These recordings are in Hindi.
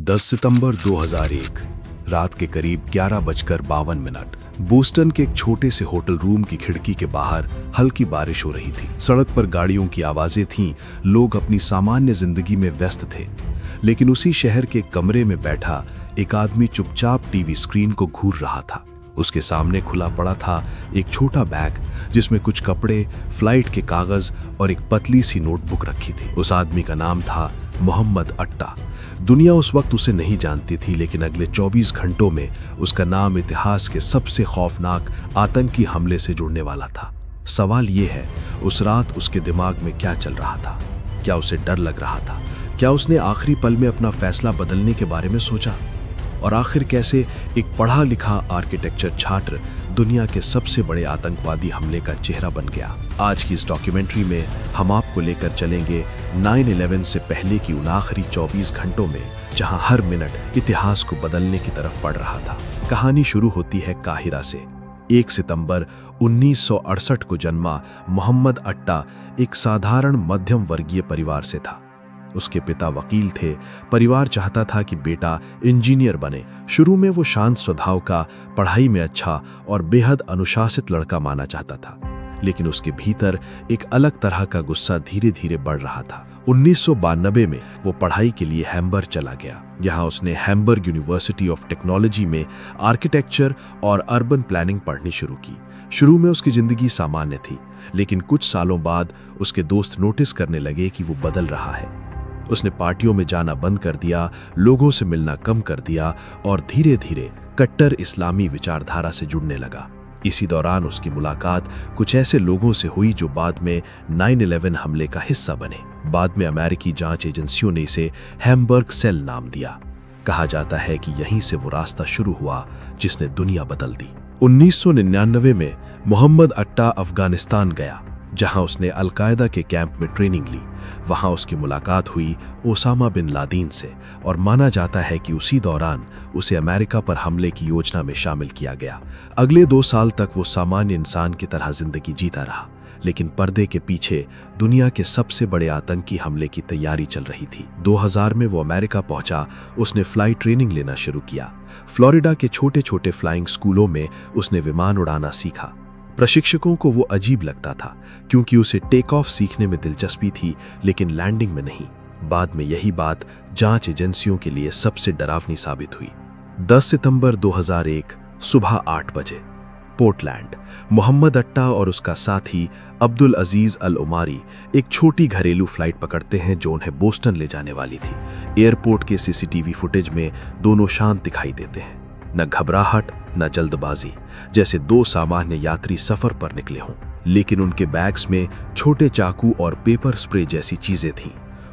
10 सितंबर 2001 रात के करीब 11:52 बोस्टन के एक छोटे से होटल रूम की खिड़की के बाहर हल्की बारिश हो रही थी। सड़क पर गाड़ियों की आवाजें थीं, लोग अपनी सामान्य जिंदगी में व्यस्त थे। लेकिन उसी शहर के कमरे में बैठा एक आदमी चुपचाप टीवी स्क्रीन को घूर रहा था। उसके सामने खुला पड़ा था एक छोटा बैग जिसमें कुछ कपड़े, फ्लाइट के कागज और एक पतली सी नोटबुक रखी थी। उस आदमी का नाम था मोहम्मद अट्टा। दुनिया उस वक्त उसे नहीं जानती थी, लेकिन अगले 24 घंटों में उसका नाम इतिहास के सबसे खौफनाक आतंकी हमले से जुड़ने वाला था। सवाल ये है, उस रात उसके दिमाग में क्या चल रहा था? क्या उसे डर लग रहा था? क्या उसने आखिरी पल में अपना फैसला बदलने के बारे में सोचा? और आखिर कैसे एक पढ़ा लिखा आर्किटेक्चर छात्र दुनिया के सबसे बड़े आतंकवादी हमले का चेहरा बन गया? आज की इस डॉक्यूमेंट्री में हम आपको लेकर चलेंगे 9/11 से पहले की उन आखिरी 24 घंटों में, जहां हर मिनट इतिहास को बदलने की तरफ बढ़ रहा था। कहानी शुरू होती है काहिरा से। 1 सितंबर 1968 को जन्मा मोहम्मद अट्टा एक साधारण मध्यम वर्गीय परिवार से था। उसके पिता वकील थे। परिवार चाहता था कि बेटा इंजीनियर बने। शुरू में वो शांत स्वभाव का, पढ़ाई में अच्छा और बेहद अनुशासित लड़का माना चाहता था, लेकिन उसके भीतर एक अलग तरह का गुस्सा धीरे धीरे बढ़ रहा था। 1992 में वो पढ़ाई के लिए हैम्बर्ग चला गया। यहाँ उसने हैम्बर्ग यूनिवर्सिटी ऑफ टेक्नोलॉजी में आर्किटेक्चर और अर्बन प्लानिंग पढ़नी शुरू की। शुरू में उसकी जिंदगी सामान्य थी, लेकिन कुछ सालों बाद उसके दोस्त नोटिस करने लगे कि वो बदल रहा है। उसने पार्टियों में जाना बंद कर दिया, लोगों से मिलना कम कर दिया और धीरे धीरे कट्टर इस्लामी विचारधारा से जुड़ने लगा। इसी दौरान उसकी मुलाकात कुछ ऐसे लोगों से हुई जो बाद में 9/11 हमले का हिस्सा बने। बाद में अमेरिकी जांच एजेंसियों ने इसे हैम्बर्ग सेल नाम दिया। कहा जाता है कि यहीं से वो रास्ता शुरू हुआ जिसने दुनिया बदल दी। 1999 में मोहम्मद अट्टा अफगानिस्तान गया, जहां उसने अलकायदा के कैंप में ट्रेनिंग ली। वहां उसकी मुलाकात हुई ओसामा बिन लादेन से और माना जाता है कि उसी दौरान उसे अमेरिका पर हमले की योजना में शामिल किया गया। अगले 2 साल तक वो सामान्य इंसान की तरह जिंदगी जीता रहा, लेकिन पर्दे के पीछे दुनिया के सबसे बड़े आतंकी हमले की तैयारी चल रही थी। 2000 में वो अमेरिका पहुंचा। उसने फ्लाइट ट्रेनिंग लेना शुरू किया। फ्लोरिडा के छोटे छोटे फ्लाइंग स्कूलों में उसने विमान उड़ाना सीखा। प्रशिक्षकों को वो अजीब लगता था, क्योंकि उसे टेक ऑफ सीखने में दिलचस्पी थी, लेकिन लैंडिंग में नहीं। बाद में यही बात जांच एजेंसियों के लिए सबसे डरावनी साबित हुई। 10 सितंबर 2001 सुबह 8 बजे पोर्टलैंड, मोहम्मद अट्टा और उसका साथी अब्दुल अजीज अल उमारी एक छोटी घरेलू फ्लाइट पकड़ते हैं जो उन्हें बोस्टन ले जाने वाली थी। एयरपोर्ट के सीसीटीवी फुटेज में दोनों शांत दिखाई देते हैं, न घबराहट न जल्दबाजी, जैसे 2 सामान्य यात्री सफर पर निकले हों। लेकिन उनके बैग्स में छोटे चाकू और पेपर स्प्रे जैसी चीजें थीं।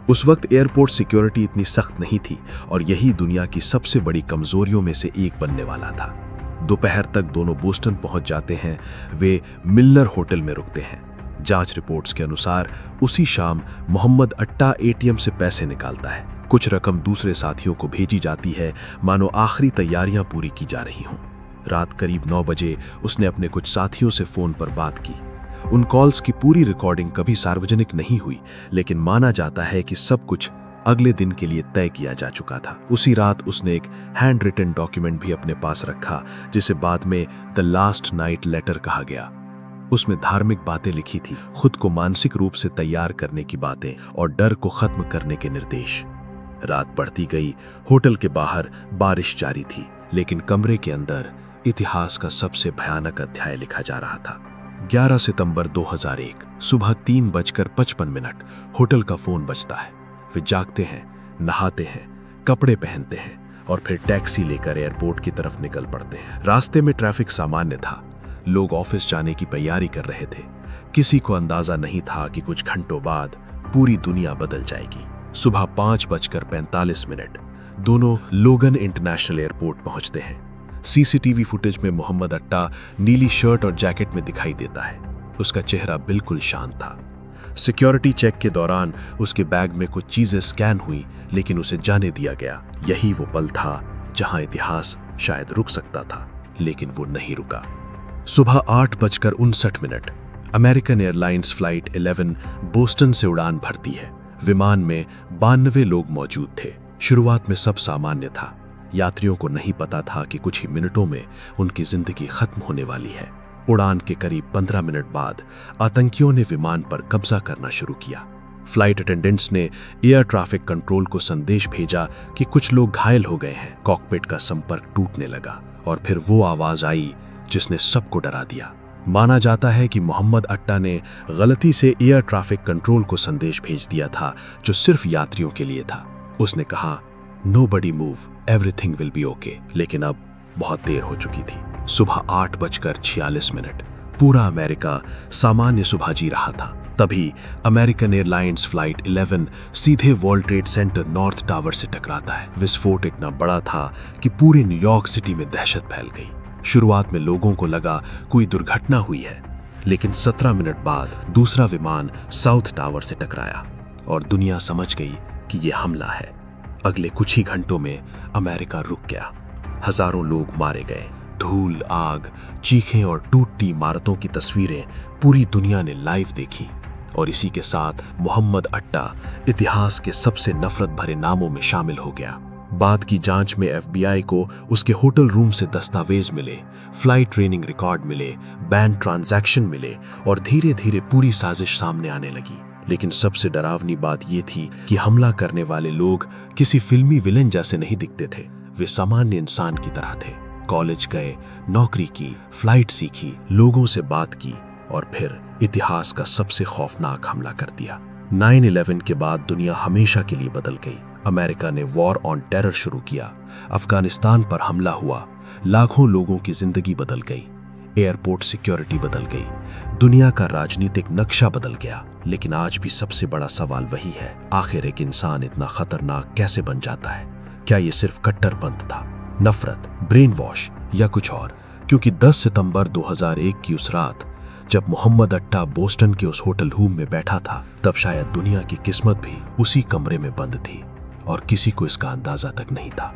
उस वक्त एयरपोर्ट सिक्योरिटी इतनी सख्त नहीं थी और यही दुनिया की सबसे बड़ी कमजोरियों में से एक बनने वाला था। दोपहर तक दोनों बोस्टन पहुंच जाते हैं। वे मिल्नर होटल में रुकते हैं। जांच रिपोर्ट्स के अनुसार उसी शाम मोहम्मद अट्टा एटीएम से पैसे निकालता है। कुछ रकम दूसरे साथियों को भेजी जाती है, मानो आखिरी तैयारियां पूरी की जा रही हों। रात करीब 9 बजे उसने अपने कुछ साथियों से फोन पर बात की। उन कॉल्स की पूरी रिकॉर्डिंग कभी सार्वजनिक नहीं हुई, लेकिन माना जाता है कि सब कुछ अगले दिन के लिए तय किया जा चुका था। उसी रात उसने एक हैंड रिटन डॉक्यूमेंट भी अपने पास रखा, जिसे बाद में द लास्ट नाइट लेटर कहा गया। उसमें धार्मिक बातें लिखी थी, खुद को मानसिक रूप से तैयार करने की बातें और डर को खत्म करने के निर्देश। रात बढ़ती गई। होटल के बाहर बारिश जारी थी, लेकिन कमरे के अंदर इतिहास का सबसे भयानक अध्याय लिखा जा रहा था। 11 सितंबर 2001 सुबह 3:55 होटल का फोन बजता है। वे जागते हैं, नहाते हैं, कपड़े पहनते हैं और फिर टैक्सी लेकर एयरपोर्ट की तरफ निकल पड़ते हैं। रास्ते में ट्रैफिक सामान्य था। लोग ऑफिस जाने की तैयारी कर रहे थे। किसी को अंदाजा नहीं था कि कुछ घंटों बाद पूरी दुनिया बदल जाएगी। सुबह 5:45 दोनों लोगन इंटरनेशनल एयरपोर्ट पहुंचते हैं। सीसीटीवी फुटेज में मोहम्मद अट्टा नीली शर्ट और जैकेट में दिखाई देता है। उसका चेहरा बिल्कुल शांत था। सिक्योरिटी चेक के दौरान उसके बैग में कुछ चीजें स्कैन हुई, लेकिन उसे जाने दिया गया। यही वो पल था जहां इतिहास शायद रुक सकता था, लेकिन वो नहीं रुका। सुबह 8:59 अमेरिकन एयरलाइंस फ्लाइट 11 बोस्टन से उड़ान भरती है। विमान में 92 लोग मौजूद थे। शुरुआत में सब सामान्य था। यात्रियों को नहीं पता था कि कुछ ही मिनटों में उनकी जिंदगी खत्म होने वाली है। उड़ान के करीब 15 मिनट बाद आतंकियों ने विमान पर कब्जा करना शुरू किया। फ्लाइट अटेंडेंट्स ने एयर ट्रैफिक कंट्रोल को संदेश भेजा कि कुछ लोग घायल हो गए हैं। कॉकपिट का संपर्क टूटने लगा और फिर वो आवाज आई जिसने सबको डरा दिया। माना जाता है कि मोहम्मद अट्टा ने गलती से एयर ट्रैफिक कंट्रोल को संदेश भेज दिया था जो सिर्फ यात्रियों के लिए था। उसने कहा, nobody move, everything will be okay. लेकिन अब बहुत देर हो चुकी थी। सुबह 8:46। पूरा अमेरिका सामान्य सुबह जी रहा था। तभी अमेरिकन एयरलाइंस फ्लाइट 11 सीधे world trade centre north tower से टकराता है। विस्फोट इतना बड़ा था कि पूरे न्यूयॉर्क सिटी में दहशत फैल गई। शुरुआत में लोगों को लगा कोई दुर्घटना हुई है, लेकिन 17 मिनट बाद दूसरा विमान साउथ टावर से टकराया और दुनिया समझ गई कि यह हमला है। अगले कुछ ही घंटों में अमेरिका रुक गया। हजारों लोग मारे गए। धूल, आग, चीखें और टूटती इमारतों की तस्वीरें पूरी दुनिया ने लाइव देखी। और इसी के साथ मोहम्मद अट्टा इतिहास के सबसे नफरत भरे नामों में शामिल हो गया। बाद की जांच में FBI को उसके होटल रूम से दस्तावेज मिले, फ्लाइट ट्रेनिंग रिकॉर्ड मिले, बैंक ट्रांजैक्शन मिले और धीरे धीरे पूरी साजिश सामने आने लगी। लेकिन सबसे डरावनी बात यह थी कि हमला करने वाले लोग किसी फिल्मी विलेन जैसे नहीं दिखते थे। वे सामान्य इंसान की तरह थे। कॉलेज गए, नौकरी की, फ्लाइट सीखी, लोगों से बात की और फिर इतिहास का सबसे खौफनाक हमला कर दिया। 9/11 के बाद दुनिया हमेशा के लिए बदल गई। अमेरिका ने वॉर ऑन टेरर शुरू किया। अफगानिस्तान पर हमला हुआ। लाखों लोगों की जिंदगी बदल गई। एयरपोर्ट सिक्योरिटी बदल गई। दुनिया का राजनीतिक नक्शा बदल गया। लेकिन आज भी सबसे बड़ा सवाल वही है, आखिर एक इंसान इतना खतरनाक कैसे बन जाता है? क्या ये सिर्फ कट्टरपंथ था, नफरत, ब्रेन वॉश या कुछ और? क्योंकि 10 सितंबर 2001 की उस रात जब मोहम्मद अट्टा बोस्टन के उस होटल रूम में बैठा था, तब शायद दुनिया की किस्मत भी उसी कमरे में बंद थी और किसी को इसका अंदाजा तक नहीं था।